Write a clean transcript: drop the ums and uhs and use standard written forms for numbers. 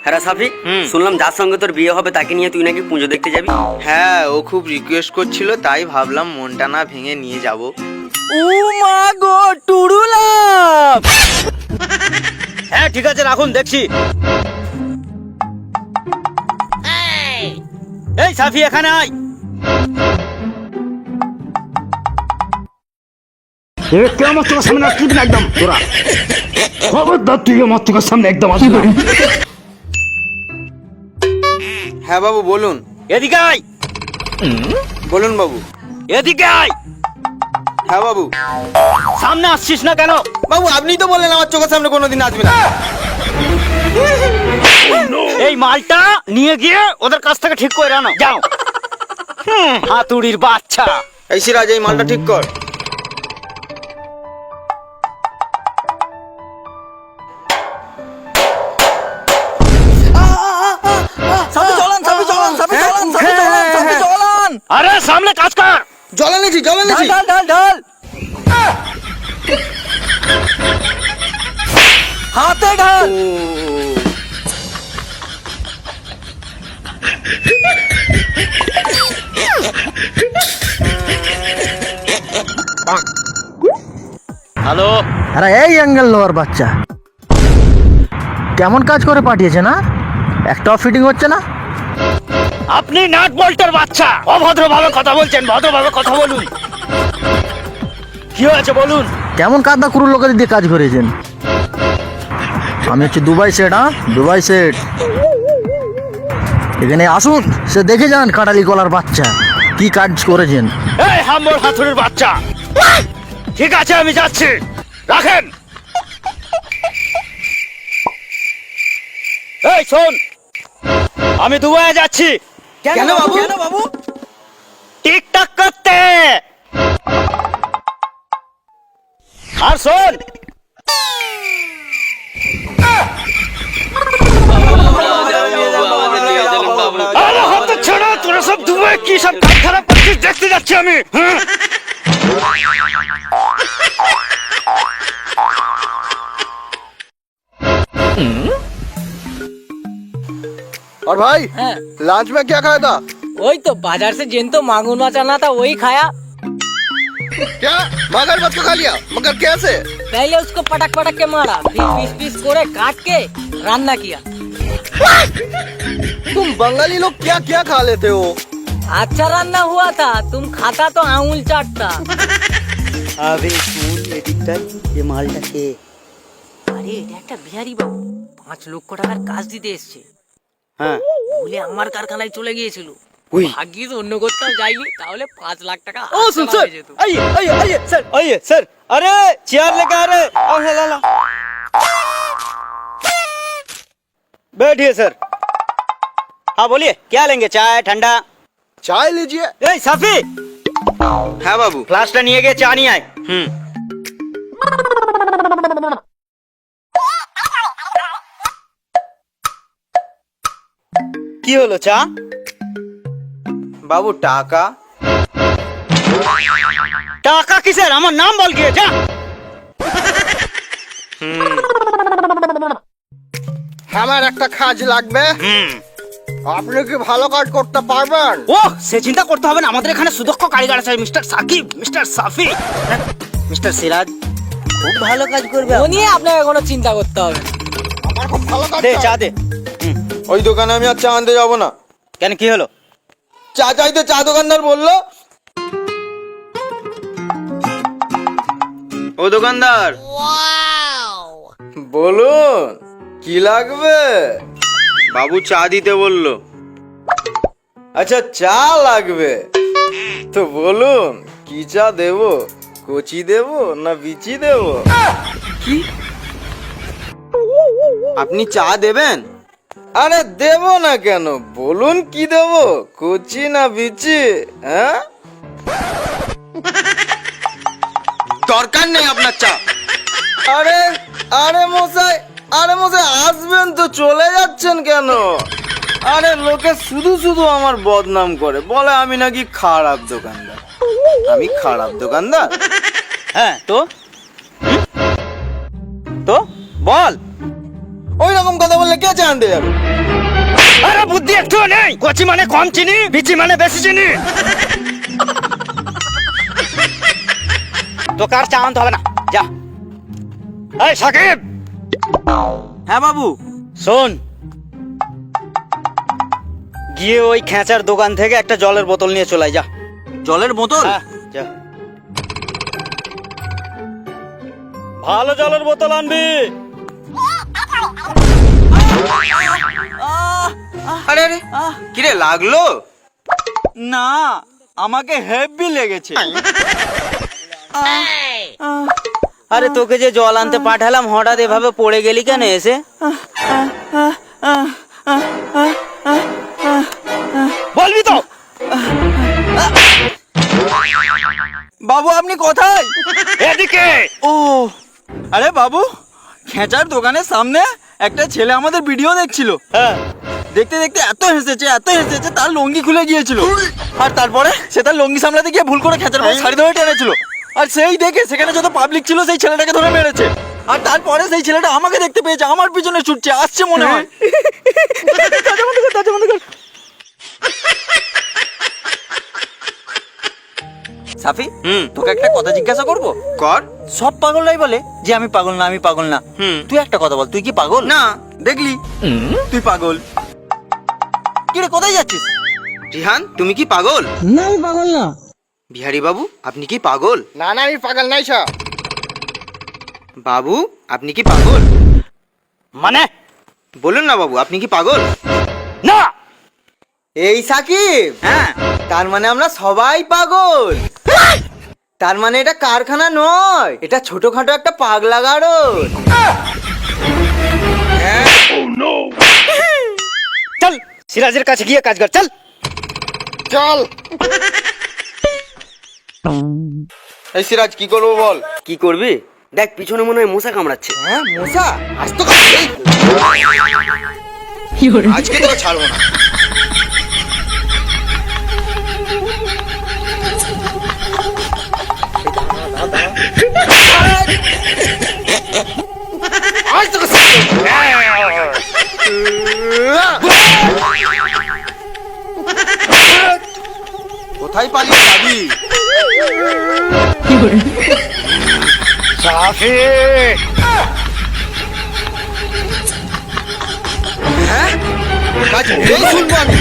হ্যাঁ সাফি, শুনলাম যার সঙ্গে তোর বিয়ে হবে তাকে নিয়ে তুই নাকি পুজো দেখতে যাবি। হ্যাঁ, ও খুব রিকোয়েস্ট করছিল, তাই ভাবলাম মনটা না ভেঙে নিয়ে যাব। ও মা গো, টুরুলাম। হ্যাঁ ঠিক আছে, রাখুন, দেখছি। এই সাফি, এখানে আয়। আমার তোর সামনে আসবি না একদম, তোরা খবরদার, তুই আমার তোর সামনে একদম আসবি না। হ্যাঁ বাবু বলুন। এদিকে আয়। বলুন বাবু। এদিকে আয়। হ্যাঁ বাবু। সামনে আসছিস না কেন? বাবু আপনি তো বললেন আমার চোখের সামনে কোনোদিন আসবে না। এই মালটা নিয়ে গিয়ে ওদের কাছ থেকে ঠিক করে আনো, যাও। হাতুড়ির বাচ্চা। এই সিরাজ, এই মালটা ঠিক কর। সাপি চলান, সাপি চলান, সাপি চলান, সাপি চলান, সাপি চলান। আরে সামনে কাজ কর। জল এনেছি, জল ঢাল এনেছি। ঢাল ঢাল ঢাল। হাতে ঢাল। হ্যালো। আরে এই অ্যাঙ্গেল লোয়ার বাচ্চা, কেমন কাজ করে পাঠিয়েছে না? একটাও ফিটিং হচ্ছে না। আপনি নাট বল্টের বাচ্চা, অভদ্রভাবে কথা বলছেন, ভদ্রভাবে কথা বলুন। কি হয়েছে বলুন। কেমন কাদা কুরুর লোকের দিয়ে কাজ করেছেন? আমি হচ্ছে দুবাই সেট। হ্যাঁ, দুবাই সেট। এখানে আসুন, সে দেখে যান কাটালি গলার বাচ্চা কি কাজ করেছেন। এই হাম্বর হাতুড়ির বাচ্চা, ঠিক আছে আমি যাচ্ছি, রাখেন। এই শোন, আমি দুবাইয়ে যাচ্ছি। কেন বাবু? কেন বাবু? টিকটক করতে। আর শোন, আরে হাতে ছেড়ে, তোরা সব দুবাই কি সব কাজ খারাপ করছিস দেখতে যাচ্ছি আমি। হ্যাঁ? और भाई हाँ। लंच में क्या खाया था? वही तो बाजार से जिन तो मांगूर माछ आना था वही खाया। क्या मगरमच्छ को खा लिया? मगर कैसे? पहले उसको पटक पटक के मारा, पीस पीस कोड़े काट के रान्ना किया। तुम बंगाली लोग क्या क्या खा लेते हो? अच्छा रान्ना हुआ था, तुम खाता तो आंगुल चाटता। আবে শুন, এদিকটাই এ মালটাকে। আরে এটা একটা বিহারি বাবু 5 লক্ষ টাকার কাজ দিতে এসছে, হ্যাঁ, বলে আমার কারখানায় চলে গিয়েছিল। ওই ভাগ্যিস অন্য কোথাও যাইনি, তাহলে 5 লাখ টাকা ओ सुन हातछाड़ा सर, হয়ে যেত। आइए आइए आइए सर, आइए सर। अरे चेयर लेकर आ रहे, आओ ला ला। बैठिए सर। हाँ बोलिए, क्या लेंगे, चाय ठंडा? चाय लीजिए। ए साफी, हाँ बाबू। फ्लास्कটা নিয়ে গিয়ে চা নিয়ে আয়। কি হলো, চা? बाबू टाका। টাকা কিসের, আমার নাম বল গিয়ে, যা। আমার একটা কাজ লাগবে। আপনি কি ভালো কাজ করতে পারবেন? ও সে চিন্তা করতে হবে না, আমাদের এখানে সুদক্ষ কারিগর আছে, মিস্টার সাকিব, মিস্টার সাফি, মিস্টার সিরাজ, খুব ভালো কাজ করবে। ও নিয়ে আপনাকে কোনো চিন্তা করতে হবে না। আমার খুব ভালো কাজ দে চাই। চা দে। ওই দোকানে আমি আর চা আনতে যাবো না। কেন, কি হলো? চা চাইতে চা দোকানদার বললো। ও দোকানদার, বলুন কি লাগবে? বাবু চা দিতে বললো। আচ্ছা চা লাগবে তো বলুন কি চা দেবো? কচি দেবো না বিচি দেবো? কি আপনি চা দেবেন? আরে দেবো না কেন, বলুন কি দেবো, কচি না বিচি? হ্যাঁ, দরকার নেই আপনার চা। আরে আরে মশাই, আরে মশাই আসবেন তো চলে যাচ্ছেন কেন? আরে লোকে শুধু শুধু আমার বদনাম করে, বলে আমি নাকি খারাপ দোকানদার। আমি খারাপ দোকানদার? হ্যাঁ তো তো বল। এরকম কথা বললে কে চা আনতে যাবে? আরে বুদ্ধি একটু নেই, কচি মানে কম চিনি, বিচি মানে বেশি চিনি। তোকে আর চা আনতে হবে না, যা। এই সাকিব, হ্যাঁ বাবু। শোন, গিয়ে ওই খেঁচার দোকান থেকে একটা জলের বোতল নিয়ে চলে আয়, যা। জলের বোতল? হ্যাঁ, যা। ভালো জলের বোতল আনবি। আরে আরে কিরে লাগলো? না, আমাকে হেভি লেগেছে। আরে তোকে যে জল আনতে পাঠালাম, হঠাৎ এভাবে পড়ে গেলি কেন এসে? বলবি তো? বাবু আপনি কোথায়? এদিকে। ও আরে বাবু, খেঁচার দোকানের সামনে একটা ছেলে আমাদের ভিডিও দেখছিল। হ্যাঁ, দেখতে দেখতে এত হেসেছে তার লুঙ্গি খুলে গিয়েছিল। আর তারপরে সে তার লুঙ্গি সামলাতে গিয়ে ভুল করে খেঁচার পর শাড়ি ধরে টেনেছিল। আর সেই দেখে সেখানে যত পাবলিক ছিল সেই ছেলেটাকে ধরে মেরেছে। আর তারপরে সেই ছেলেটা আমাকে দেখতে পেয়েছে, আমার পিছনে ছুটছে, আসছে মনে হয়। সাফি, তোকে একটা কথা জিজ্ঞাসা করবো? কর। সব পাগলরাই বলে যে আমি পাগল না, আমি পাগল না। তুই একটা কথা বল, তুই কি পাগল? না, দেখলি তুই পাগল। কি রে, কোথায় যাচ্ছিস? রিহান, তুমি কি পাগল? না, আমি পাগল না। বিহারি বাবু, আপনি কি পাগল? না না, আমি পাগল নাই সব। বাবু, আপনি কি পাগল? মানে বলুন না বাবু, আপনি কি পাগল? না। এই সাকিব, হ্যাঁ, তার মানে আমরা সবাই পাগল। তার মানে এটা কারখানা নয়, এটা ছোটখাটো একটা পাগলা গারদ। চল সিরাজের কাছে গিয়ে কাজ কর, চল। চল। এই সিরাজ, কি করবো বল? কি করবি? দেখ, পিছনে মনে হয় মশা কামড়াচ্ছে। হ্যাঁ, মশা? আজ তো আজকে তোকে ছাড়বো না। আজ তোকে কোথায় পালিয়ে যাবি? সাফি, হ্যাঁ, কাজ শুনবো আমি।